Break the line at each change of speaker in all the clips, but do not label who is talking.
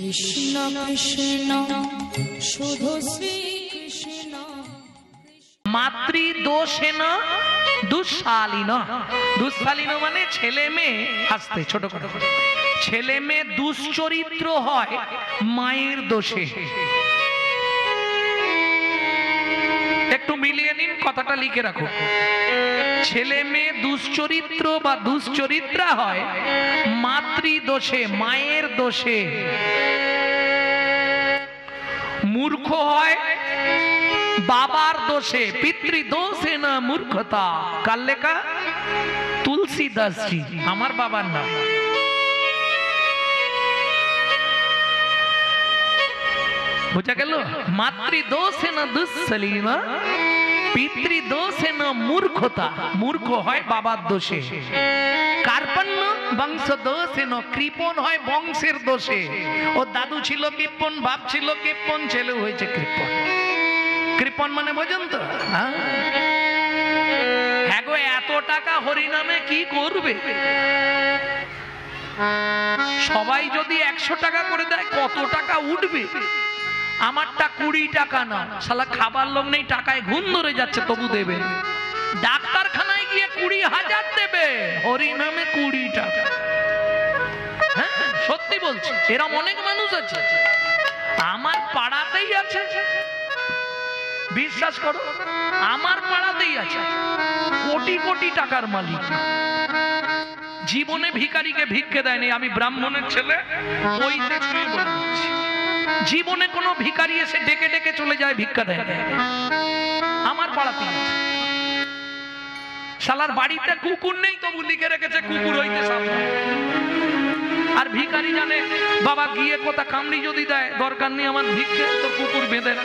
কৃষ্ণ কৃষ্ণ শুধু শ্রী কৃষ্ণ।
মাতৃদোষেন দুঃশালীন। দুঃশালীন মানে ছেলে মেয়ে, আসতে ছোট করে, ছেলে মেয়ে দুশ্চরিত্র হয় মায়ের দোষে। একটু মিলিয়ে নিন, কথাটা লিখে রাখো। ছেলে মেয়ে দুশ্চরিত্র বা দুশ্চরিত্রা হয় মাতৃদোষে, মায়ের দোষে। মূর্খ হয় বাবার দোষে, পিতৃদোষে না মূর্খতা। কার লেখা? তুলসীদাসজি, আমার বাবার নাম। বুঝা গেল? মাতৃদোষে না দুঃশালীন, পিতৃদোষে না মূর্খতা। মূর্খ হয় বাবার দোষে। কার্পণ্য বংশ দোষে না, কৃপণ হয় বংশের দোষে। ও দাদু ছিল কৃপণ, বাপ ছিল কৃপণ, ছেলে হয়েছে কৃপণ। কৃপণ মানে বোঝেন তো? হ্যাঁ গো, এত টাকা হরিনামে কি করবে? সবাই যদি 100 টাকা করে দেয় কত টাকা উঠবে? আমারটা 20 টাকা না, শালা খাবার লোক নেই, টাকায় ঘুম ধরে যাচ্ছে তবু দেবে। ডাক্তারখানায় গিয়ে 20,000 দেবে, হরিনামে 20 টাকা। হ্যাঁ সত্যি বলছি, এরকম অনেক মানুষ আছে, আমার পাড়াতেই আছে। বিশ্বাস করো, আমার পাড়াতেই আছে, কোটি কোটি টাকার মালিক। জীবনে ভিখারিকে ভিক্ষে দেয়নি। আমি ব্রাহ্মণের ছেলে, ওইতে ছুঁয়ে বলে দিচ্ছি, জীবনে কোনো ভিখারি এসে ডেকে ডেকে চলে যায় ভিক্ষা দেয় আমার পাড়াতেই আছে। শালার বাড়িতে কুকুর নেই তবু লিখে রেখেছে কুকুর হইতে সাবধান। আর ভিখারি জানে বাবা গিয়ে কোথা কামড়ি যদি দেয় দরকার নেই আমার ভিক্ষে, তো কুকুর বেঁধে না।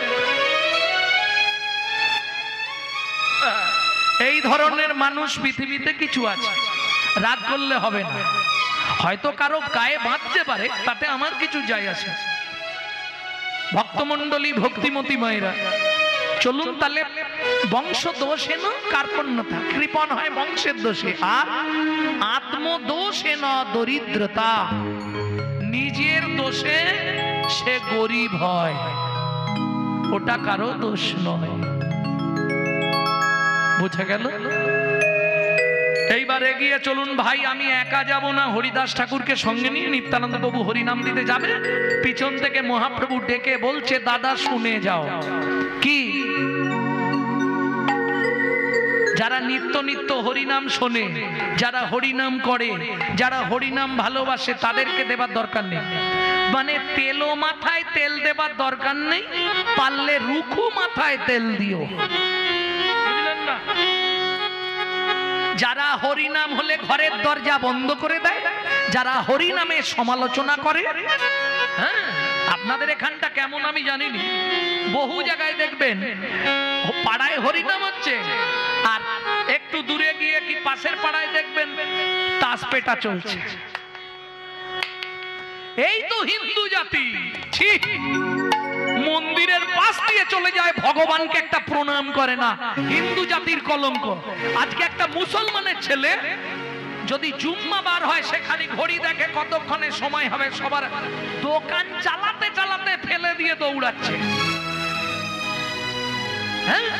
এই ধরনের মানুষ পৃথিবীতে কিছু আছে, রাগ করলে হবে না। হয়তো কারো গায়ে বাঁধতে পারে, তাতে আমার কিছু যায় আসে। ভক্তমন্ডলী, ভক্তিমতী মায়েরা, চলুন তাহলে বংশ দোষে না কার্পণ্যতা, কৃপণ হয় বংশের দোষে। আর আত্মদোষে না দরিদ্রতা, নিজের দোষে সে গরিব হয়, ওটা কারো দোষ নয়। বুঝে গেল? এইবার এগিয়ে চলুন ভাই, আমি একা যাব না, হরিদাস ঠাকুরকে সঙ্গে নিয়ে নিত্যানন্দ প্রভু হরিনাম দিতে যাবে। পিছন থেকে মহাপ্রভু ডেকে বলছে, দাদা শুনে যাও। কি? যারা নিত্য নিত্য হরিনাম শোনে, যারা হরিনাম করে, যারা হরিনাম ভালোবাসে, তাদেরকে দেবার দরকার নেই। মানে তেলো মাথায় তেল দেবার দরকার নেই, পারলে রুখু মাথায় তেল দিও। বুঝলেন না? যারা হরিনাম হলে ঘরের দরজা বন্ধ করে দেয়, যারা হরিনামে সমালোচনা করে, হ্যাঁ আপনাদের এখানটা কেমন আমি জানিনি, বহু জায়গায় দেখবেন পাড়ায় হরিনাম হচ্ছে, আর একটু দূরে গিয়ে কি পাশের পাড়ায় দেখবেন তাস পেটা চলছে। এই তো হিন্দু জাতি, ঠিক মন্দিরের পাশ দিয়ে চলে যায়, ভগবানকে একটা প্রণাম করে না, হিন্দু জাতির কলঙ্ক। আজকে একটা মুসলমানের ছেলে যদি জুম্মা বার হয়, সেখানে ঘড়ি দেখে কতক্ষণে সময় হবে, সবার দোকান চালাতে চালাতে ফেলে দিয়ে দৌড়াচ্ছে। হ্যাঁ,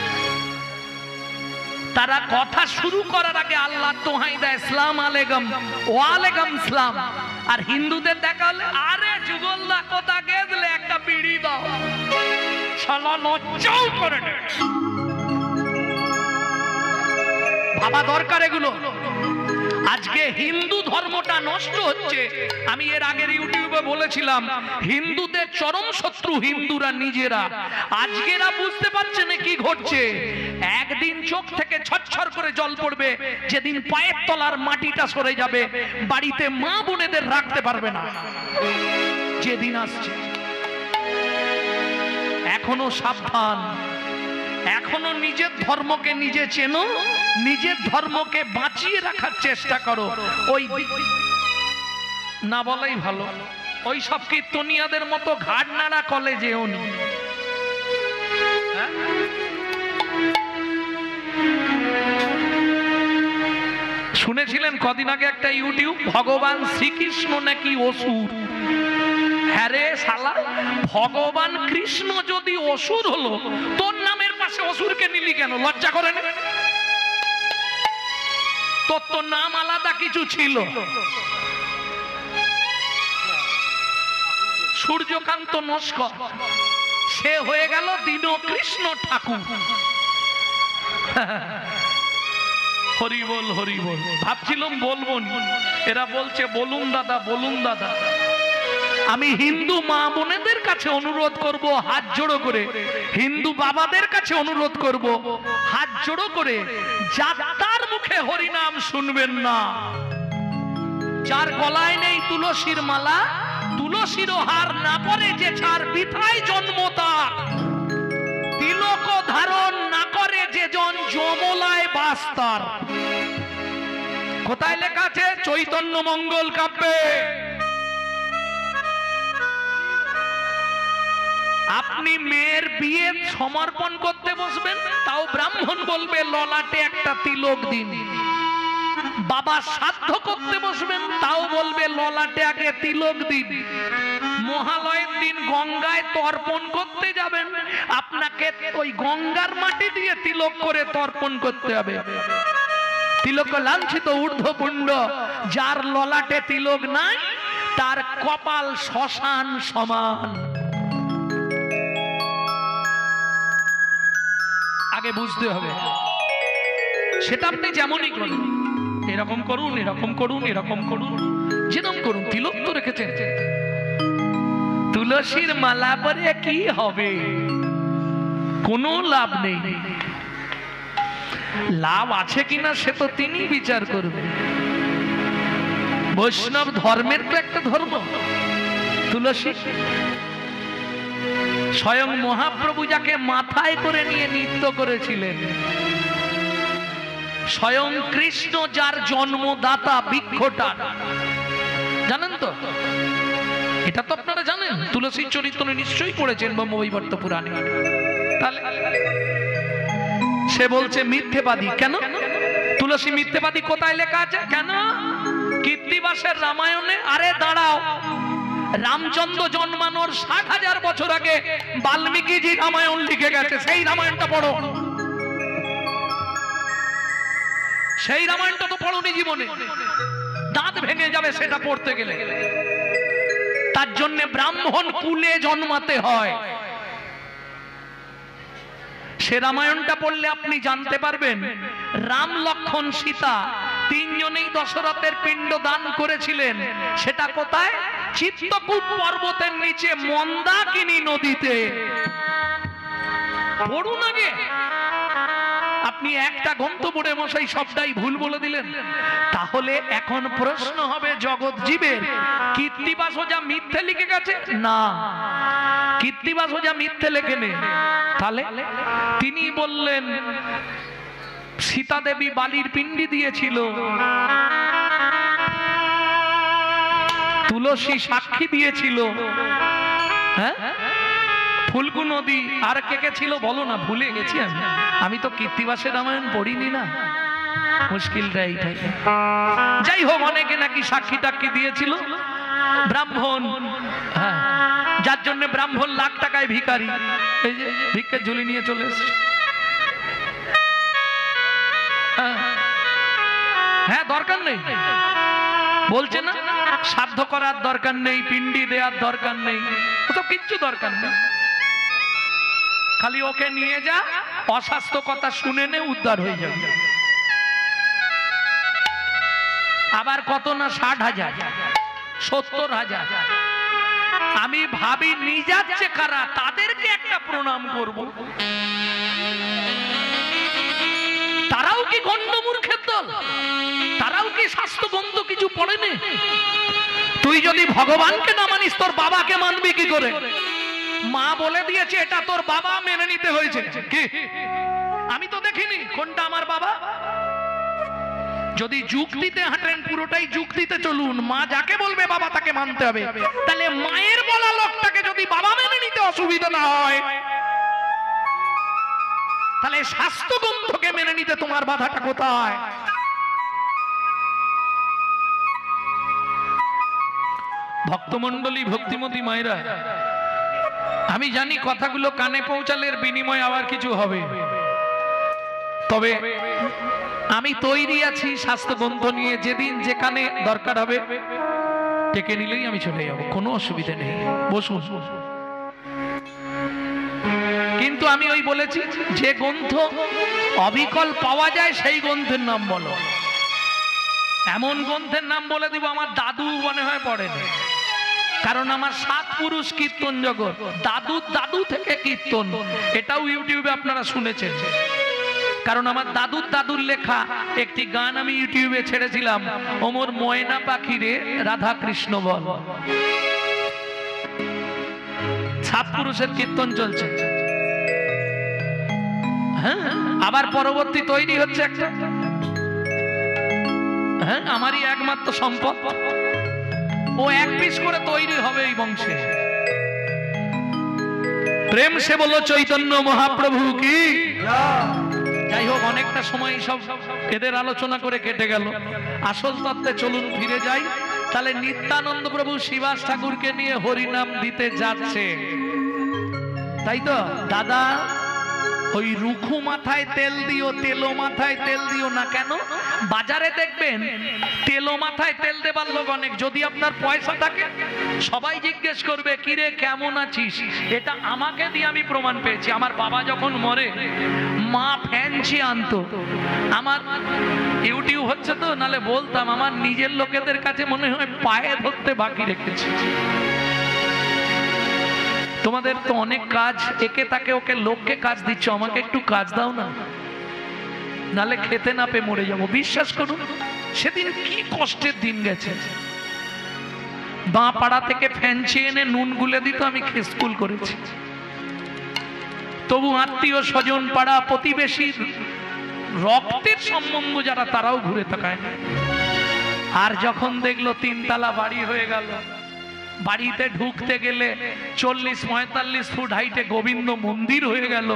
তারা কথা শুরু করার আগে আল্লাহ দোহাই দেয়, সালাম আলাইকুম, ওয়ালাইকুম সালাম। আর হিন্দুদের দেখা হলে, আরে যুগলদা কোথা গেছলে, একটা বিড়ি দাও, শালা লজ্জাও করে না। ভাবা দরকার এগুলো। আজকে হিন্দু ধর্মটা নষ্ট হচ্ছে। আমি এর আগের ইউটিউবে বলেছিলাম, হিন্দুদের চরম শত্রু হিন্দুরা নিজেরা। আজকেরা বুঝতে পারছে না কি ঘটছে। একদিন চোখ থেকে ছটছর করে জল পড়বে, যেদিন পায়ের তলার মাটিটা সরে যাবে, বাড়িতে মা বোনেদের রাখতে পারবে না, যেদিন আসছে। এখনো সাবধান, এখনো নিজের ধর্মকে নিজে চেনো, নিজের ধর্মকে বাঁচিয়ে রাখার চেষ্টা করো। ওই না বলাই ভালো, ওই সব কীর্তনিয়াদের মতো ঘাট নাড়া কলেজেও নি। শুনেছিলেন কদিন আগে একটা ইউটিউব, ভগবান শ্রীকৃষ্ণ নাকি অসুর। হ্যাঁ রে শালা, ভগবান কৃষ্ণ যদি অসুর হলো, তোর নামের পাশে অসুরকে নিলি কেন? লজ্জা করে না? তোর তো নাম আলাদা কিছু ছিল। সূর্যকান্ত নস্কর, সে হয়ে গেল দীনকৃষ্ণ ঠাকুর। হরি বল হরি বল। ভাবছিলাম বলবো না, এরা বলছে বলুন দাদা বলুন দাদা। আমি হিন্দু মা বোনেদের কাছে অনুরোধ করব হাত জোড়ো করে, হিন্দু বাবাদের কাছে অনুরোধ করব হাত জোড়ো করে, যাত্রার মুখে হরিনাম শুনবেন না। যার গলায় নেই তুলসীর মালা, তুলসীর হার না পরে যে ছাড় বৃথায় জন্ম তার, তিলক ধারণ না করে যে জন যমলায় বাস তার। কোথায় লেখা আছে? চৈতন্য মঙ্গল কাব্যে। আপনি মেয়ের বিয়ে সমর্পণ করতে বসবেন, তাও ব্রাহ্মণ বলবে ললাটে একটা তিলক দিন। বাবা শ্রাদ্ধ করতে বসবেন, তাও বলবে ললাটে আগে তিলক দিন। মহালয়ের দিন গঙ্গায় তর্পণ করতে যাবেন, আপনাকে ওই গঙ্গার মাটি দিয়ে তিলক করে তর্পণ করতে হবে। তিলক লাঞ্ছিত ঊর্ধ্বপুণ্ড, যার ললাটে তিলক নাই তার কপাল শ্মশান সমান। আগে বুঝতে হবে। সেটা আপনি যেমনই করুন, এরকম করুন এরকম করুন এরকম করুন, যেরকম করুন, তিলক তো রেখেছেন। তুলসীর মালা পরে কি হবে? কোনো লাভ নেই। লাভ আছে কিনা সে তো তিনি বিচার করবেন। বৈষ্ণব ধর্মের তো একটা ধর্ম তুলসী। স্বয়ং মহাপ্রভু যাকে মাথায় করে নিয়ে নৃত্য করেছিলেন, স্বয়ং কৃষ্ণ যার জন্মদাতা বৃক্ষটা, জানেন তো? এটা তো আপনারা জানেন, তুলসীর চরিত্র নিশ্চয়ই পড়েছেন ব্রহ্মবৈবর্ত পুরাণে। তাহলে সে বলছে মিথ্যেবাদী। কেন তুলসী মিথ্যেবাদী? কোথায় লেখা আছে? কেন? কীর্তিবাসের রামায়ণে। আরে দাঁড়াও, রামচন্দ্র জন্মানোর ৬০,০০০ বছর আগে বাল্মীকি জি রামায়ণ লিখে গেছে, সেই রামায়ণটা পড়ো। সেই রামায়ণটা তো পড়োনি জীবনে, দাঁত ভেঙে যাবে সেটা পড়তে গেলে। তার জন্য ব্রাহ্মণ কুলে জন্মাতে হয়। সে রামায়ণটা পড়লে আপনি জানতে পারবেন রাম লক্ষ্মণ সীতা তিনজনেই দশরথের পিণ্ড দান করেছিলেন। সেটা কোথায়? চিত্রকূট পর্বতের নিচে মন্দাকিনী নদীতে। পড়ুন আগে। আপনি একটা গ্রন্থ পড়ে মশাই সবটাই ভুল বলে দিলেন। তাহলে এখন প্রশ্ন হবে জগৎ জীবের, কীর্তিবাস ওঝা মিথ্যে লিখে গেছে? না, কীর্তিবাস ওঝা মিথ্যে লেখেনি। তাহলে তিনি বললেন সীতা দেবী বালির পিণ্ডি দিয়েছিল, তুলসী সাক্ষী দিয়েছিল, হ্যাঁ ফুলকু নদী, আর কে কে ছিল বলো না, ভুলে গেছি আমি। আমি তো কীর্তিবাসের রামায়ণ পড়িনি না, মুশকিলটা এইটাই। যাই হোক, অনেকে নাকি সাক্ষী টাক্ষী দিয়েছিল। ব্রাহ্মণ, হ্যাঁ, যার জন্য ব্রাহ্মণ লাখ টাকায় ভিখারি, এই যে ভিক্ষের ঝুলি নিয়ে চলে এসেছে। হ্যাঁ, দরকার নেই বলছে না, শ্রাদ্ধ করার দরকার নেই, পিণ্ডি দেওয়ার দরকার নেই, ওসব কিচ্ছু দরকার নেই। খালি ওকে নিয়ে যা, অস্বাস্থ্য কথা শুনে নে, উদ্ধার হয়ে যাবে। আবার কত না ৬০,০০০, ৭০,০০০। আমি ভাবি নিয়ে যাচ্ছে কারা, তাদেরকে একটা প্রণাম করব। তারাও কি গণ্ডমূর্খের দল? তারাও কি স্বাস্থ্যগ্রন্থ কিছু পড়েনি? তুই যদি ভগবানকে না মানিস, তোর বাবাকে মানবি কি করে? মা বলে দিয়েছে এটা তোর বাবা, মেনে নিতে হয়েছে। কি আমি তো দেখিনি কোনটা আমার বাবা। যদি যুক্তিতে হাঁটেন, পুরোটাই যুক্তিতে চলুন। মা যাকে বলবে বাবা তাকে মানতে হবে। তাহলে মায়ের বলা লোকটাকে যদি বাবা মেনে নিতে অসুবিধা না হয়, তাহলে স্বাস্থ্যগ্রন্থকে মেনে নিতে তোমার বাধাটা কোথায়? ভক্তমণ্ডলী, ভক্তিমতী মায়েরা, আমি জানি কথাগুলো কানে পৌঁছালে এর বিনিময়ে আবার কিছু হবে, তবে আমি তৈরি আছি স্বাস্থ্য গ্রন্থ নিয়ে, যেদিন যেখানে দরকার হবে ডেকে নিলেই আমি চলে যাব, কোনো অসুবিধা নেই, বসুন। কিন্তু আমি ওই বলেছি যে গ্রন্থ অবিকল পাওয়া যায় সেই গ্রন্থের নাম বলো। এমন গ্রন্থের নাম বলে দিব আমার দাদু মনে হয় পড়েনি, কারণ আমার 7 পুরুষ কীর্তন জগৎ, দাদুর দাদু থেকে কীর্তন, এটাও ইউটিউবে আপনারা শুনেছেন। কারণ আমার দাদুর দাদুর লেখা একটি গান আমি ইউটিউবে ছেড়েছিলাম, ওমর ময়না পাখিরে রাধা কৃষ্ণ বল। 7 পুরুষের কীর্তন চলছে। হ্যাঁ, আবার পরবর্তী তৈরি হচ্ছে একটা, হ্যাঁ আমারই একমাত্র সম্পদ, ও 1 পিস করে তৈরি হবে এই বংশে। প্রেম সে বলো চৈতন্য মহাপ্রভু কি। যাই হোক, অনেকটা সময় সব এদের আলোচনা করে কেটে গেল, আসল তত্ত্বে চলুন ফিরে যাই। তাহলে নিত্যানন্দ প্রভু শিবাস ঠাকুরকে নিয়ে হরিনাম দিতে যাচ্ছে, তাই তো দাদা? ওই রুখু মাথায় তেল দিও, তেলো মাথায় তেল দিও না। কেন? বাজারে দেখবেন তেলো মাথায় তেল দেবার লোক অনেক, যদি আপনার পয়সা থাকে সবাই জিজ্ঞেস করবে কিরে কেমন আছিস। এটা আমাকে দিয়ে আমি প্রমাণ পেয়েছি। আমার বাবা যখন মরে মা ফ্যানচি আনতো, আমার ইউটিউব হচ্ছে তো, নালে বলতাম, আমার নিজের লোকেদের কাছে মনে হয় পায়ে ধরতে বাকি রেখেছি। তোমাদের তো অনেক কাজ, একে তাকে ওকে লোককে কাজ দিচ্ছ, আমাকে একটু কাজ দাও না, নালে খেতে না পেয়ে মরে যাবো। বিশ্বাস করুন সেদিন কি কষ্টের দিন গেছে। বাঁ পাড়া থেকে ফ্যানচি এনে নুন গুলে দিত, আমি স্কুল করেছি। তবু আত্মীয় স্বজন পাড়া প্রতিবেশীর রক্তের সম্বন্ধ যারা, তারাও ঘুরে তাকায় না। আর যখন দেখলো 3 তলা বাড়ি হয়ে গেল, বাড়িতে ঢুকতে গেলে 40-45 ফুট হাইটে গোবিন্দ মন্দির হয়ে গেল,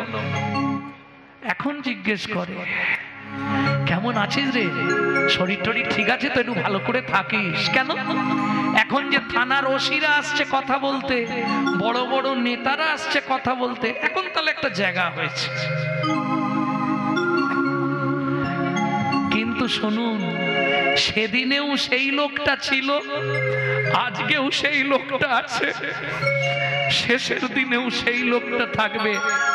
এখন জিজ্ঞেস করে কেমন আছিস রে, শরীর টরীর ঠিক আছে তো, একটু ভালো করে থাকিস। কেন? এখন যে থানার ওসিরা আসছে কথা বলতে, বড় বড় নেতারা আসছে কথা বলতে, এখন তাহলে একটা জায়গা হয়েছে। কিন্তু শুনুন, সেদিনেও সেই লোকটা ছিল, আজকেও সেই লোকটা আছে, শেষের দিনেও সেই লোকটা থাকবে।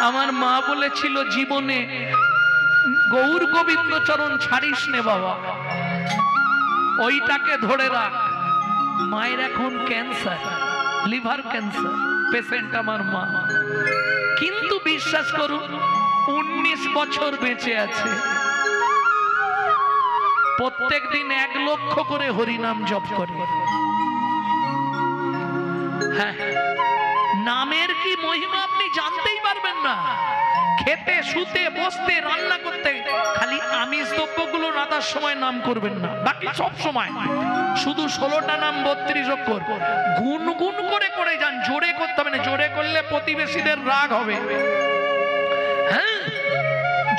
আমার মা বলেছিল জীবনে গৌর গোবিন্দ চরণ ছাড়িস নে বাবা, ওইটাকে ধরে রাখ। মায়ের এখন ক্যান্সার, লিভার ক্যান্সার পেশেন্ট আমার মা, কিন্তু বিশ্বাস করুন 19 বছর বেঁচে আছে। প্রত্যেক দিন 1 লক্ষ করে হরিনাম জপ করে। হ্যাঁ, নামের কি মহিমা আপনি জানতেই পারবেন না। খেতে শুতে বসতে রান্না করতে খালি আমিষ দ্রব্যগুলো রাতার সময় নাম করবেন না, বাকি সব সময় শুধু 16টা নাম 32 অক্ষর গুনগুন করে করে যান। জোরে করতে হবে না, জোরে করলে প্রতিবেশীদের রাগ হবে। হ্যাঁ,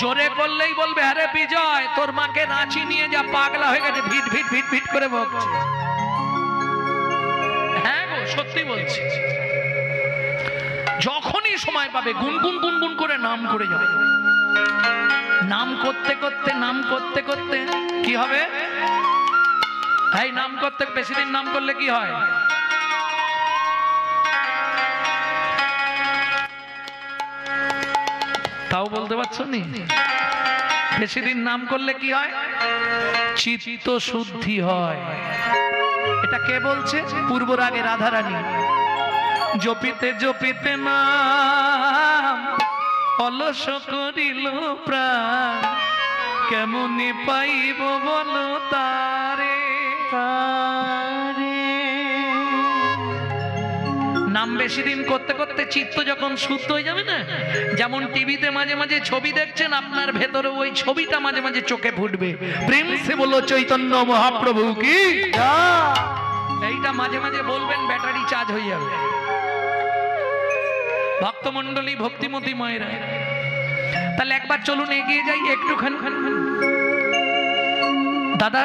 জোরে করলেই বলবে আরে বিজয় তোর মাকে রাঁচি নিয়ে যা, পাগলা হয়ে গেছে, ভিট ভিট ভিট ভিট করে বকছে। হ্যাঁ গো, সত্যি বলছি। যখনই সময় পাবে গুনগুন গুনগুন করে নাম করে যাবে। নাম করতে করতে নাম করতে করতে কি হবে? এই নাম করতে বেশি দিন নাম করলে কি হয়? তাও বলতে পারছো নি? বেশি দিন নাম করলে কি হয়? চিত্ত শুদ্ধি হয়। এটা কে বলছে? পূর্বরাগে রাধারানী। জপিতে জপিতে নাম অলস করিল প্রাণ, কেমনি পাইব বলো তারে। নাম বেশি দিন করতে করতে চিত্ত যখন শুদ্ধ হয়ে যাবে না, যেমন টিভিতে মাঝে মাঝে ছবি দেখছেন, আপনার ভেতরে ওই ছবিটা মাঝে মাঝে চোখে ফুটবে, প্রেম সে বলো চৈতন্য মহাপ্রভু কি। এইটা মাঝে মাঝে বলবেন, ব্যাটারি চার্জ হয়ে যাবে। ভক্তমণ্ডলী, ভক্তিমতী মায়েরা, তাহলে একবার চলুন এগিয়ে যাই একটুখানি। দাদা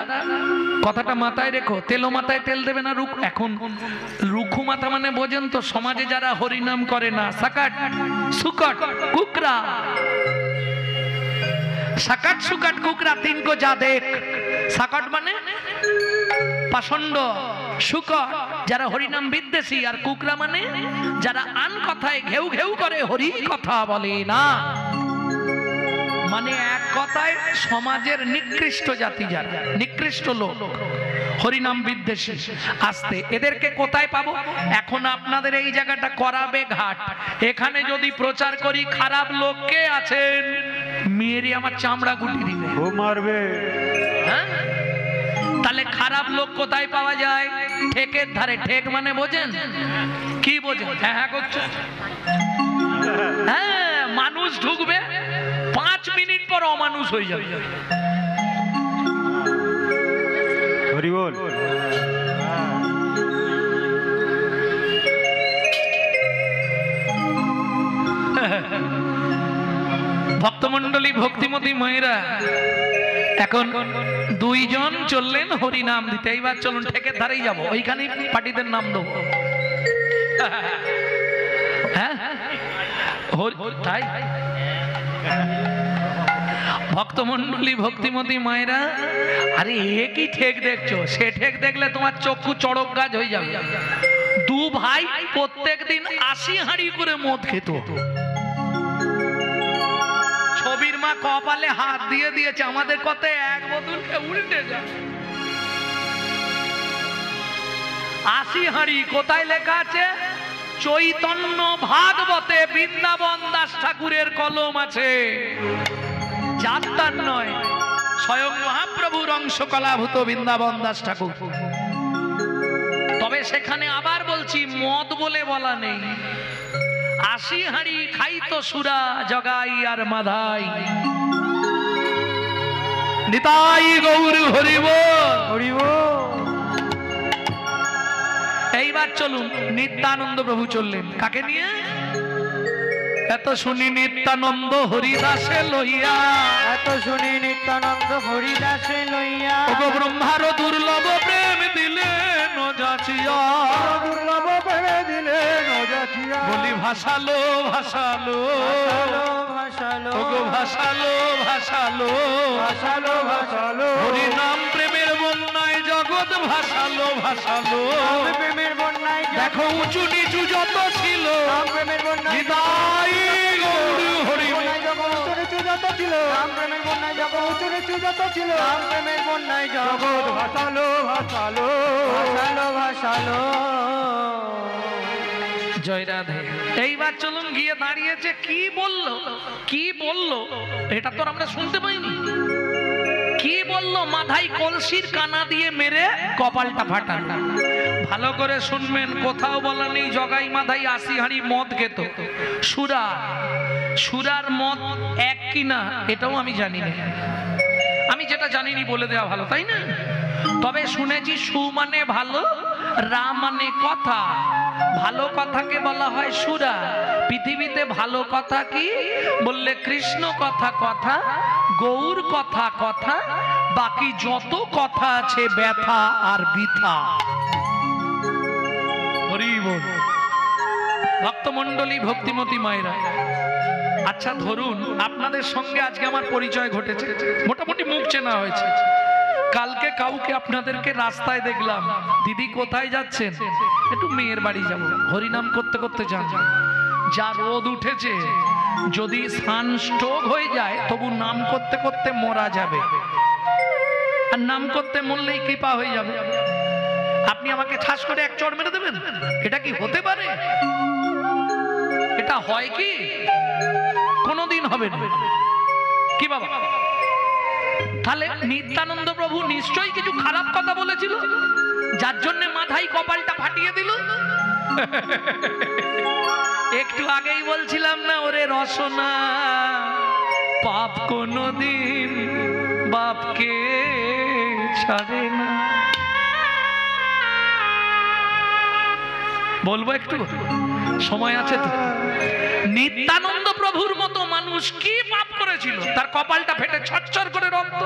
কথাটা মাথায় রেখো। তেলো মাথায় তেল দেবে না রুখ। এখন রুখু মাথা মানে বোঝেন তো, সমাজে যারা হরিনাম করে না, সাকাট সুকট কুকরা, সাকাট সুকাট কুকরা তিন কো যা দেখ। সাকাট মানে পাষণ্ড, সুকট যারা হরিনাম বিদ্বেষী, আর কুকরা মানে যারা আন কথায় ঘেউ ঘেউ করে, হরি কথা বলে না। মানে এক কথায় সমাজের নিকৃষ্ট জাতি, যারা নিকৃষ্ট লোক, হরিনাম বিদ্বেষী। আসতে এদেরকে কোথায় পাবো? এখন আপনাদের এই জায়গাটা করাবে ঘাট, এখানে যদি প্রচার করি খারাপ লোক কে আছেন, মেয়েরই আমার চামড়া গুটি দিবে, ও মারবে। হ্যাঁ, তাহলে খারাপ লোক কোথায় পাওয়া যায়? ঠেকের ধারে। ঠেক মানে বোঝেন কি বোঝেন? হ্যাঁ হ্যাঁ করছে। হ্যাঁ, মানুষ ঢুকবে 5 মিনিট পর অমানুষ হয়ে যাবে। হরি বল। ভক্তমণ্ডলী, ভক্তিমতী মায়েরা, এখন 2 জন চললেন হরি নাম দিতে। এইবার চলুন ঠেকের ধারেই যাবো, ওইখানেই পার্টিদের নাম দেবো। হ্যাঁ তাই ভক্তমণ্ডলী, ভক্তিমতী মায়েরা, আরে এ কি ঠেক দেখছো? সে ঠেক দেখলে তোমার চক্ষু চড়ক গাছ হয়ে যাবে। 2 ভাই প্রত্যেক দিন 80 হাঁড়ি করে মদ খেত। ছবির মা কপালে হাত দিয়ে দিয়েছে, আমাদের কথায় এক বোতলকে উল্টে যায়। 80 হাঁড়ি কোথায় লেখা আছে? চৈতন্য ভাগবতে বৃন্দাবন দাস ঠাকুরের কলম আছে, যাত্রার নয়, স্বয়ং মহাপ্রভুর অংশ কলাভূত বৃন্দাবন দাস ঠাকুর। তবে সেখানে আবার বলছি, মদ বলে বলা নেই। 80 হাঁড়ি খাইতো সুরা জগাই আর মাধাই। নিতাই গৌর হরিব হরিব। এইবার চলুন, নিত্যানন্দ প্রভু চললেন কাকে নিয়ে? এত শুনি নিত্যানন্দ হরিদাসে লইয়া,
এত শুনি নিত্যানন্দ হরিদাসে লইয়া,
ওগো ব্রহ্মার দুর্লভ প্রেম দিলে নজাচিয়া,
দুর্লভ প্রেম দিলে নজাচিয়া,
বলি ভাসালো ভাসালো
ভাসালো,
ওগো ভাসালো ভাসালো,
ভাসালো ভাসালো,
হরি নাম প্রেমের বন্যায় জগৎ ভাসালো ভাসালো।
প্রেমের বন্যায়
দেখো উঁচু নিচু যত ছিল,
প্রেমের বন্যায়
নিতাই গৌর হরি।
উঁচু নিচু যত ছিল, প্রেমের বন্যায় জগৎ উঁচু নিচু যত ছিল, প্রেমের বন্যায় জগৎ ভাসালো ভাসালো, ভাসালো ভাসালো।
জয় রাধে। এইবার চলুন, গিয়ে দাঁড়িয়েছে, কি বললো কি বললো এটা তো আমরা শুনতে পাইনি। কি বললো? মাথায় কলসির কানা দিয়ে মেরে কপালটা ফাটানো। ভালো করে শুনবেন, কোথাও বলা নেই জগাই মাথায় 80 হাঁড়ি মদ খেত। সুরা, সুরার মদ এক কিনা এটাও আমি জানি না। আমি যেটা জানিনি বলে দেওয়া ভালো, তাই না? তবে শুনেছি সু মানে ভালো, রা মানে কথা। ভালো কথাকে বলা হয় সুরা। পৃথিবীতে ভালো কথা কি বললে কৃষ্ণ কথা কথা, গৌর কথা কথা, বাকি যত কথা আছে ব্যথা আর বৃথা। হরি বল। ভক্তমণ্ডলী, ভক্তিমতী মায়েরা, আচ্ছা ধরুন আপনাদের সঙ্গে আজকে আমার পরিচয় ঘটেছে, মোটামুটি মুখ চেনা হয়েছে। কালকে কাউকে আপনাদেরকে রাস্তায় দেখলাম, দিদি কোথায় যাচ্ছেন? একটু মেয়ের বাড়ি যাব। হরিনাম করতে করতে যান। যা রোদ উঠেছে, যদি সানস্ট্রোক হয়ে যায় তবু নাম করতে করতে মরা যাবে, আর নাম করতে মরলেই কৃপা হয়ে যাবে। আপনি আমাকে ঠাস করে এক চড় মেরে দেবেন? এটা কি হতে পারে? এটা হয় কি? কোনোদিন হবে না। কি বাবা? তাহলে নিত্যানন্দ প্রভু নিশ্চয়ই কিছু খারাপ কথা বলেছিল, যার জন্য মাথায় কপালটা ফাটিয়ে দিল। একটু আগেই বলছিলাম না, ওরে রসনা, পাপ কোনদিন বাপকে ছাড়ে না। বলবো একটু, সময় আছে তো? নিত্যানন্দ প্রভুর মতো মানুষ কি পাপ করেছিল? তার কপালটা ফেটে ছটছর করে রক্ত,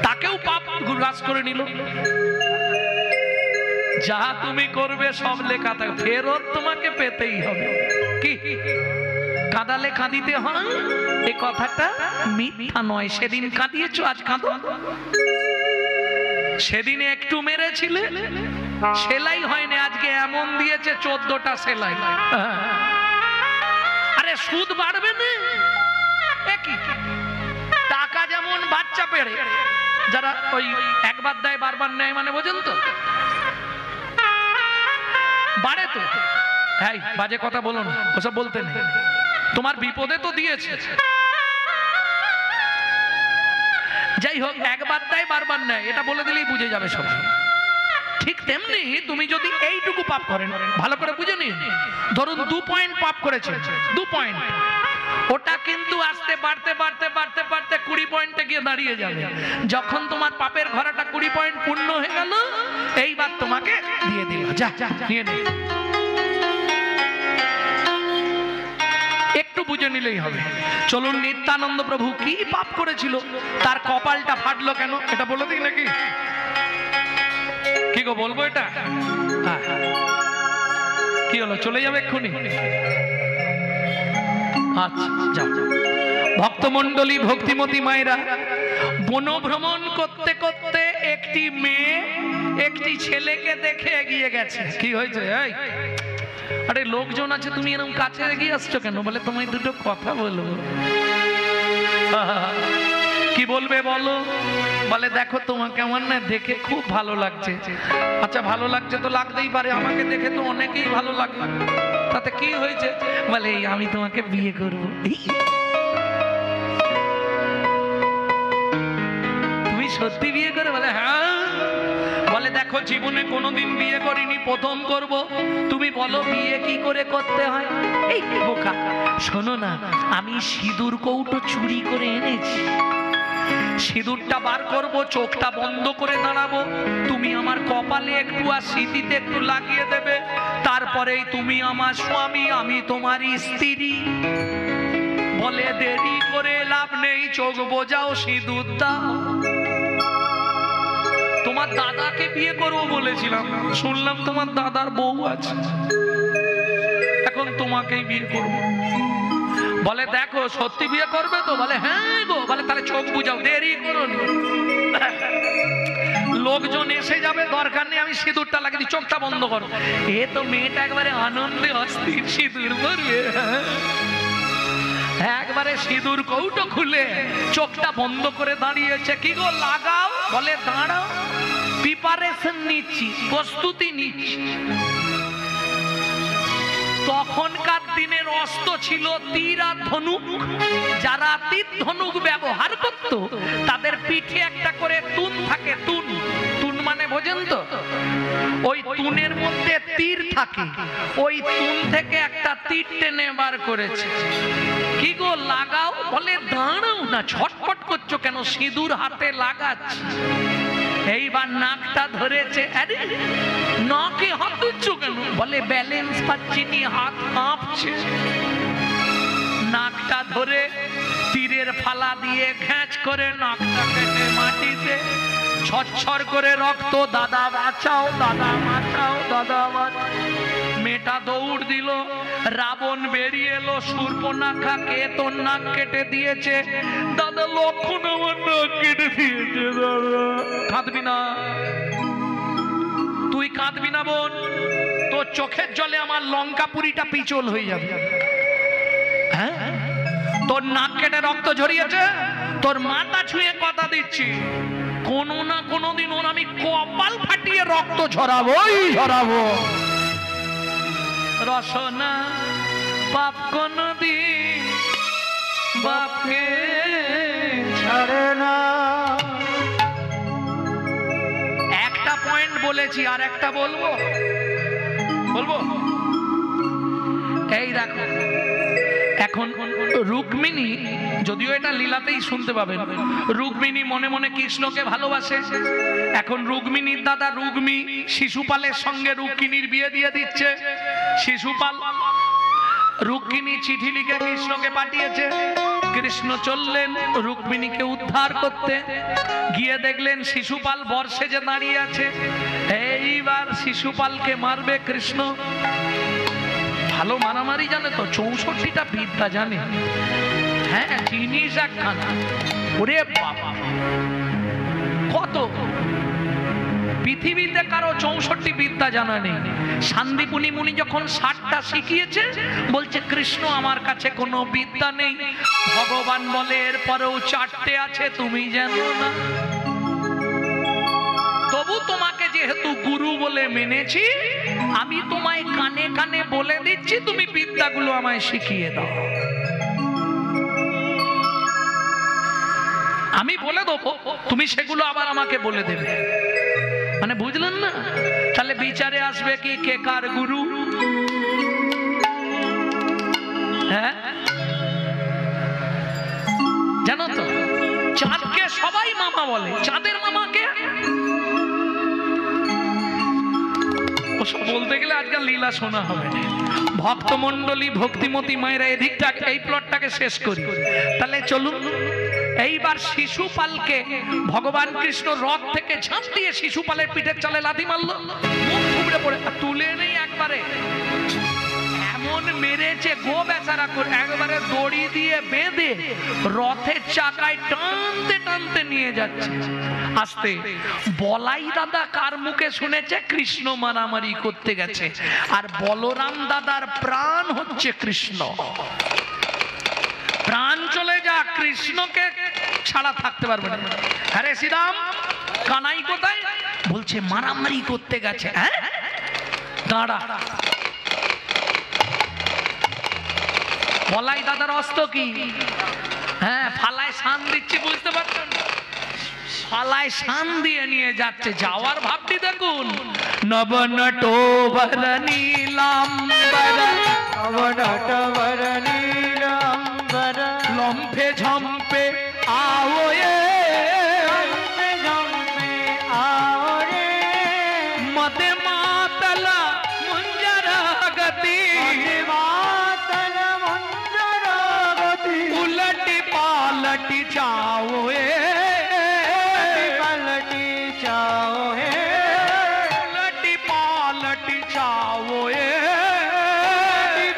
তাকেও পাপ গ্রাস করে নিল। যা তুমি করবে সব লেখা থাকে, ফেরত তোমাকে পেতেই হবে। কি কাঁদালে কাঁদিতে হয়, এ কথাটা মিথ্যা নয়। সেদিন কাঁদিয়েছো, আজ কাঁদো। সেদিন একটু মেরেছিলে, সেলাই হয়নি, আজকে এমন দিয়েছে 14টা সেলাই। আরে সুদ বাড়বে না, টাকা যেমন বাচ্চা পেড়ে, যারা ওই একবার দেয় বারবার নেয়, মানে বোঝেন তো, বাড়ে তো। হ্যাঁ, বাজে কথা বলো না, ওসব বলতে নেই। তোমার বিপদে তো দিয়েছে। যাই হোক, একবার দেয় বারবার নেয়, এটা বলে দিলেই বুঝে যাবে সব। ঠিক তেমনি তুমি যদি এইটুকু পাপ করেন, ভালো করে বুঝে নিন, ধরুন 2 পয়েন্ট পাপ করেছে, 2 পয়েন্ট, ওটা কিন্তু আস্তে বাড়তে বাড়তে বাড়তে বাড়তে 20 পয়েন্টে গিয়ে দাঁড়িয়ে যাবে। যখন তোমার পাপের ঘোড়াটা 20 পয়েন্ট পূর্ণ হয়ে গেল, এইবার তোমাকে দিয়ে দিল, যা নিয়ে নে। একটু বুঝে নিলেই হবে। চলুন, নিত্যানন্দ প্রভু কি পাপ করেছিল, তার কপালটা ফাটলো কেন, এটা বলে দিই নাকি? কি গো, বলবো এটা? কি হলো, চলে যাবে এক্ষুনি? আচ্ছা যাও। ভক্তমণ্ডলী, ভক্তিমতী মায়েরা, বনভ্রমণ করতে করতে একটি মেয়ে একটি ছেলেকে দেখে এগিয়ে গেছে। কি হয়েছে? এই, আরে লোকজন আছে, তুমি এরকম কাছে এগিয়ে আসছো কেন? বলে তোমায় দুটো কথা বলবো। কি বলবে বলো? বলে দেখো, তোমাকে আমার না দেখে খুব ভালো লাগছে। আচ্ছা, ভালো লাগছে তো লাগতেই পারে, আমাকে দেখে তো অনেকেই ভালো লাগে, তাতে কি হয়েছে? বলে আমি তোমাকে বিয়ে করব। তুমি সত্যি বিয়ে করে? বলে হ্যাঁ। বলে দেখো, জীবনে কোনোদিন বিয়ে করিনি, প্রথম করব। তুমি বলো বিয়ে কি করে করতে হয়? এই বোকা, শোনো না, আমি সিঁদুর কৌটো চুরি করে এনেছি। সিঁদুরটা বার করব, চোখটা বন্ধ করে দাঁড়াবো, তুমি আমার কপালে একটু আর সিঁথিতে একটু লাগিয়ে দেবে, তারপরেই তুমি আমার স্বামী, আমি তোমার স্ত্রী। বলে দেরি করে লাভ নেই, চোখ বোঝাও, সিঁদুর দাও। তোমার দাদাকে বিয়ে করবো বলেছিলাম, শুনলাম তোমার দাদার বউ আছে, এখন তোমাকেই বিয়ে করবো। বলে দেখো, সত্যি বিয়ে করবে তো? বলে হ্যাঁ গো। বলে তাহলে চোখ বুঝাও, দেরি করো নি। লোকজন এসে যাবে, দরকার নেই, আমি সিঁদুরটা লাগিয়ে দিই, চোখটা বন্ধ করো। এ তো মেয়েটা একবারে আনন্দে অস্থির, সিঁদুর করবে। একবারে সিঁদুর কৌটো খুলে চোখটা বন্ধ করে দাঁড়িয়েছে। কি গো, লাগাও? বলে দাঁড়াও, প্রিপারেশন নিচ্ছি, প্রস্তুতি নিচ্ছি। তখনকার দিনের অস্ত্র ছিল তীর আর ধনুক। যারা তীর ধনুক ব্যবহার করত, তাদের পিঠে একটা করে তুন থাকে। তুন, তুন মানে বোঝেন তো? ওই তুনের মধ্যে তীর থাকে, ওই তুন থেকে একটা তীর টেনে বার করেছে। কি গো, লাগাও? বলে দাঁড়াও না, ছটফট করছো কেন? সিঁদুর হাতে লাগাচ্ছি। এইবার নাকটা ধরেছে। আরে নাকে হাত দিচ্ছ কেন? বলে ব্যালেন্স পাচ্ছি নি, হাত কাঁপছে। নাকটা ধরে তীরের ফালা দিয়ে ঘ্যাঁচ করে নাকটা কেটে মাটিতে, ছচ্ছর করে রক্ত। দাদা বাঁচাও, দাদা বাঁচাও, দাদা বাঁচাও। মেয়েটা দৌড় দিল, রাবণ বেরিয়ে এলো। শূর্পণখা, তোর নাক কেটে দিয়েছে? দাদা, লক্ষণ আমার নাক কেটে দিয়েছে। দাদা, কাঁদবি না, তুই কাঁদবি না বোন, তোর চোখের জলে আমার লঙ্কা পুরিটা পিচল হয়ে যাবে। হ্যাঁ, তোর নাক কেটে রক্ত ঝরিয়েছে, তোর মাথা ছুঁয়ে কথা দিচ্ছি, কোনো না কোনো দিন ওর আমি কপাল ফাটিয়ে রক্ত ঝরাবোই ঝরাবো। রসনা পাপ কোনদিন বাপকে ছাড়ে না। একটা পয়েন্ট বলেছি, আর একটা বলবো। এই দেখো, এখন রুক্মিণী, যদিও এটা লীলাতেই শুনতে পাবেন, রুক্মিণী মনে মনে কৃষ্ণকে ভালোবাসে। এখন রুক্মিণীর দাদা রুগ্মী শিশুপালের সঙ্গে রুক্মিণীর বিয়ে দিয়ে দিচ্ছে। শিশুপাল রুক্মিণী চিঠি লিখে কৃষ্ণকে পাঠিয়েছে। কৃষ্ণ চললেন রুক্মিণীকে উদ্ধার করতে, গিয়ে দেখলেন শিশুপাল বর্ষে যে দাঁড়িয়ে আছে। এইবার শিশুপালকে মারবে কৃষ্ণ। ভালো মারামারি জানে তো, 64টা বিদ্যা জানে। হ্যাঁ, জিনিস একখানা। ওরে বাবা, কত পৃথিবীতে কারো 64 বিদ্যা জানা নেই। শান্তিপুনি মুনি যখন 60টা শিখিয়েছে, বলছে কৃষ্ণ আমার কাছে কোনো বিদ্যা নেই। ভগবান বলে এরপরেও 4টে আছে, তুমি জানো না। তবু তোমাকে যেহেতু গুরু বলে মেনেছি, আমি তোমায় কানে কানে বলে দিচ্ছি, তুমি বিদ্যাগুলো আমায় শিখিয়ে দাও। আমি বলে দেবো, তুমি সেগুলো আবার আমাকে বলে দেবে। মানে বুঝলেন না? তাহলে বিচারে আসবে কি কে কার গুরু? হ্যাঁ, জানো তো, চাঁদকে সবাই মামা বলে। চাঁদের মামাকে ওসব বলতে গেলে আজকাল লীলা শোনা হবে। ভক্তমণ্ডলী ভক্তিমতী মায়েরা এদিকটা, এই প্লটটাকে শেষ করি। তাহলে চলুন, এইবার শিশুপালকে ভগবান কৃষ্ণ রথ থেকে ঝাঁপ দিয়ে শিশুপালের পিঠের চালে লাথি মারলো, মুখ ঘুমড়ে পড়ে তুলে নেই একবারে, এমন মেরেছে গো বেচারা করে, একবারে দড়ি দিয়ে বেঁধে রথের চাকায় টানতে টানতে নিয়ে যাচ্ছে। আস্তে বলাই দাদা কার মুখে শুনেছে কৃষ্ণ মারামারি করতে গেছে, আর বলরাম দাদার প্রাণ হচ্ছে কৃষ্ণ। প্রাণ চলে যা, কৃষ্ণকে ছাড়া থাকতে পারবে না। হরে শ্রীরাম, কানাই কোথায়? বলছে মারামারি করতে গেছে। হ্যাঁ, দাঁড়া। বলাই দাদার অস্ত্র কি? হ্যাঁ, ফালায় শান দিচ্ছি, বুঝতে পারছেন? ফালায় শান দিয়ে নিয়ে যাচ্ছে। যাওয়ার ভাবটি দেখুন, নবনটো বরনীলাম্বর,
নবনটবর নীলাম্বর,
লম্ফে ঝম্পে आओए,
লম্ফে ঝম্পে आओरे,
মতে মাতল মুঞ্জর গতি,
মতে মাতল মুঞ্জর গতি,
উলটি পালটি যাओए,
पलटी जाओ हे,
উলটি পালটি যাओए,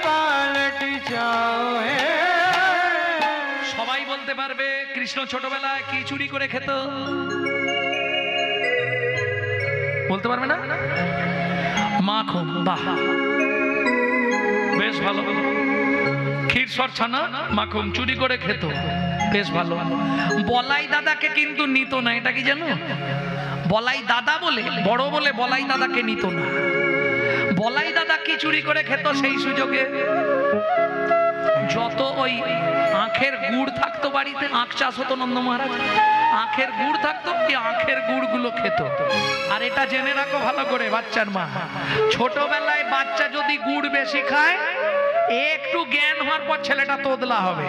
पलटी जाओ हे।
সবাই বলতে পারবে কৃষ্ণ ছোটবেলায় কি চুরি করে খেত? বলতে পারবে না? মাখন। বাহ, বেশ ভালো। ক্ষীরসর ছানা মাখন চুরি করে খেত, বেশ ভালো। বলাই দাদাকে কিন্তু নিত না, এটা কি জানো? বলাই দাদা বলে, বড় বলে বলাই দাদাকে নিত না। বলাই দাদা কি চুরি করে খেত সেই সুযোগে? যত ওই আখের গুড় থাকতো বাড়িতে, আখ চাষ হতো নন্দ মহারাজ, আখের গুড় থাকতো, এই আখের গুড় গুলো খেত। আর এটা জেনে রাখো ভালো করে বাচ্চার মা, ছোটবেলায় বাচ্চা যদি গুড় বেশি খায়, একটু জ্ঞান হওয়ার পর ছেলেটা তোদলা হবে।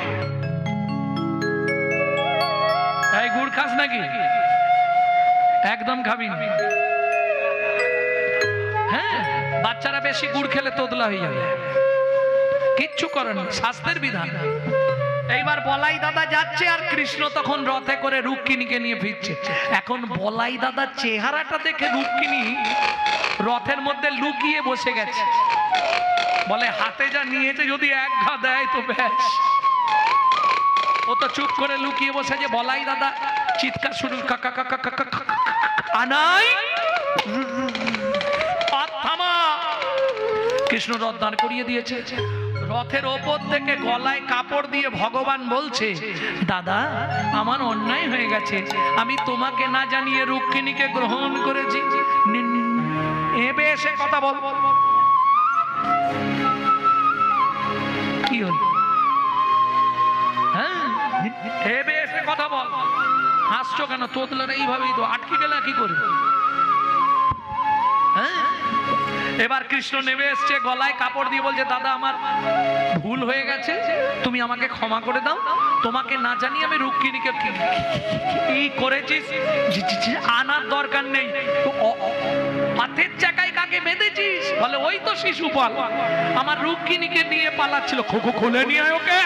এই গুড় খাস নাকি? একদম খাবি না। হ্যাঁ, বাচ্চারা বেশি গুড় খেলে তোদলা হয়ে যাবে, কিচ্ছু করেন, শাস্ত্রের বিধান। এইবার বলাই দাদা যাচ্ছে, আর কৃষ্ণ তখন রথে করে রুক্মিণীকে নিয়ে ফিরছে। এখন বলাই দাদার চেহারাটা দেখে রুক্মিণী রথের মধ্যে লুকিয়ে বসে গেছে। বলে হাতে যা নিয়েছে যদি এক ঘা দেয় তো ব্যাস। ও তো চুপ করে লুকিয়ে বসে, যে বলাই দাদা চিৎকার শুরু, কাকা কাকা কাকা আনাই, থামা। কৃষ্ণ রথ দাঁড় করিয়ে দিয়েছে। রথের ওপর থেকে গলায় কাপড় দিয়ে ভগবান বলছে, দাদা আমার অন্যায় হয়ে গেছে, আমি তোমাকে না জানিয়ে রুক্মিণীকে গ্রহণ করেছি। এবে এসে কথা বল। কি হল? হ্যাঁ, এবে এসে কথা বল। হাসছো কেন? তোতলার এইভাবেই তো আটকে গেলে কি করবে? হ্যাঁ, এবার কৃষ্ণ নেমে এসছে, গলায় কাপড় দিয়ে বলছে, দাদা আমার ভুল হয়ে গেছে, তুমি আমাকে ক্ষমা করে দাও, তোমাকে না জানি আমি রুক্মিণীকে কি করেছিস আনার দরকার নেই, হাতের চাকায় কাকে বেঁধেছিস? বলে ওই তো শিশুপাল, আমার রুক্মিণীকে নিয়ে পালাচ্ছিল, খোখো খুলে নিয়ে আয় ওকে।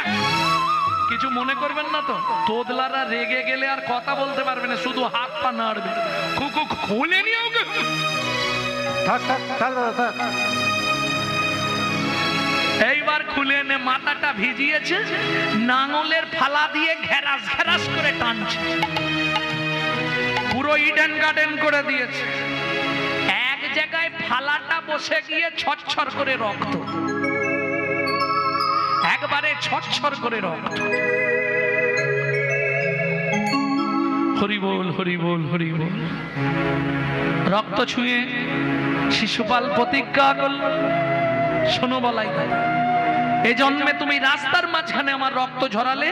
কিছু মনে করবেন না তো, তোদলারা রেগে গেলে আর কথা বলতে পারবে না, শুধু হাত পা নাড়বে, খোখো খুলে নিয়ে ওকে।
থাক থাক থাক দাদা থাক।
এইবার খুলে এনে মাথাটা ভিজিয়েছে, নাঙলের ফালা দিয়ে ঘেরাস ঘেরাস করে টানছে, পুরো ইডেন গার্ডেন করে দিয়েছে। এক জায়গায় ফালাটা বসে গিয়ে ছটছর করে রক্ত, একবারে ছটছর করে রক্ত। হরি বল হরি বল হরি বল। রক্ত ছুঁয়ে শিশুপাল প্রতিজ্ঞা করল, শোনো বলাই দাদা, এ জন্মে তুমি রাস্তার মাঝখানে আমার রক্ত ঝরালে,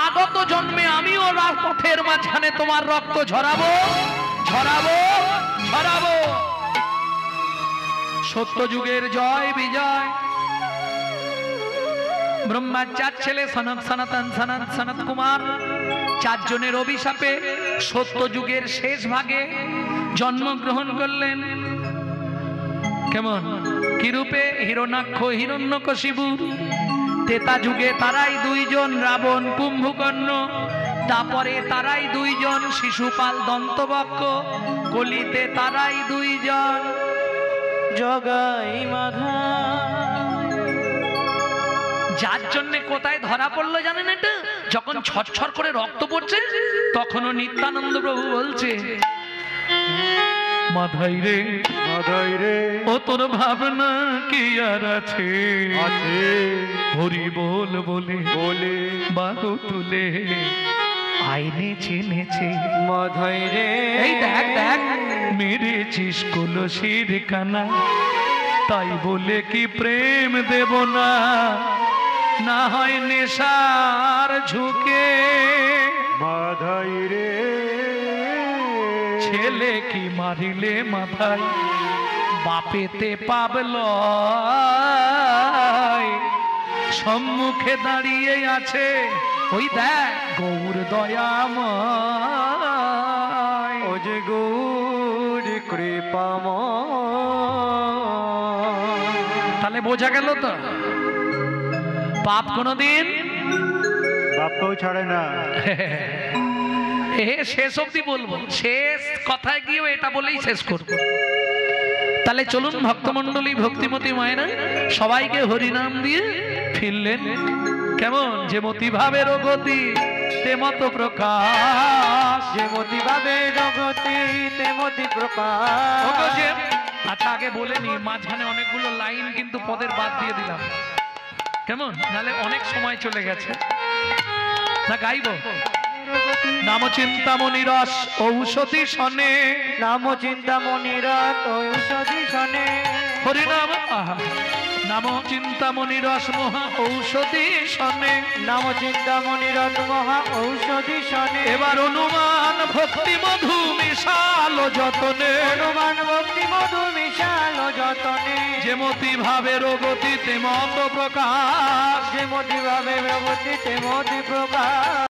আগত জন্মে আমিও পথের মাঝখানে তোমার রক্ত ঝরাবো ঝরাবো ঝরাবো। সত্য যুগের জয় বিজয়। ব্রহ্মার 4 ছেলে সনক সনাতন সনত সনত কুমার, 4 জনের অভিশাপে সত্য যুগের শেষ ভাগে জন্মগ্রহণ করলেন। কেমন কি রূপে? হিরণ্যাক্ষ হিরণ্যকশিপু। তেতা যুগে তারাই 2 জন, রাবণ কুম্ভকর্ণ। তারপরে তারাই 2 জন, শিশুপাল দন্তবক্ষ। কলিতে তারাই 2 জন,
জগাই মাধা।
যার জন্য কোথায় ধরা পড়লো জানেন? এটা যখন ছটছর করে রক্ত পড়ছে, তখনও নিত্যানন্দ প্রভু বলছে, মাধাই রে
মাধাই রে,
ও তোর ভাবনা কি আর আছে, হরি বল বলে
বলে
বাহু তুলে আইনে চেনেছে।
মাধাই রে,
এই দেখ দেখ, মেরেছিস কলসির কানা, তাই বলে কি প্রেম দেব না, না হয় নেশার ঝুঁকে।
মাধাই রে,
ছেলে কি মারিলে মাথায়, বাপেতে পাবল সম্মুখে দাঁড়িয়ে আছে, ওই দেখ গৌর দয়াময়,
ও যে গৌর কৃপাময়।
তাহলে বোঝা গেল তো, পাপ কোনদিন
বাপকেও ছাড়ে না।
শেষ অবধি বলবো, শেষ কথায় গিয়েও এটা বলেই শেষ করবো। তাহলে চলুন ভক্তমন্ডলী, ভক্তিমতী মায়েরা সবাইকে হরিনাম দিয়ে ফিরলেন। কেমন? যে মতি ভাবের গতি তে মত প্রকাশ,
যে মতি ভাবের গতি তে মতি প্রকাশ।
আচ্ছা আগে বলে নি, মাঝখানে অনেকগুলো লাইন কিন্তু পদের বাদ দিয়ে দিলাম, কেমন? নালে অনেক সময় চলে গেছে না, গাইবো। নাম চিন্তামণি রস ঔষধি শনে,
নাম চিন্তামণি রস ঔষধি শনে,
হরিনাম নাম চিন্তামণি রস মহা ঔষধি শনে,
নাম চিন্তামণি রস মহা ঔষধি শনে।
এবার অনুমান ভক্তি মধু মিশাল যতনে,
অনুমান ভক্তি মধু মিশাল যতনে,
যে মতি ভাবের গতিতে মত প্রকাশ,
যে মতি ভাবের গতিতে মতি প্রকাশ।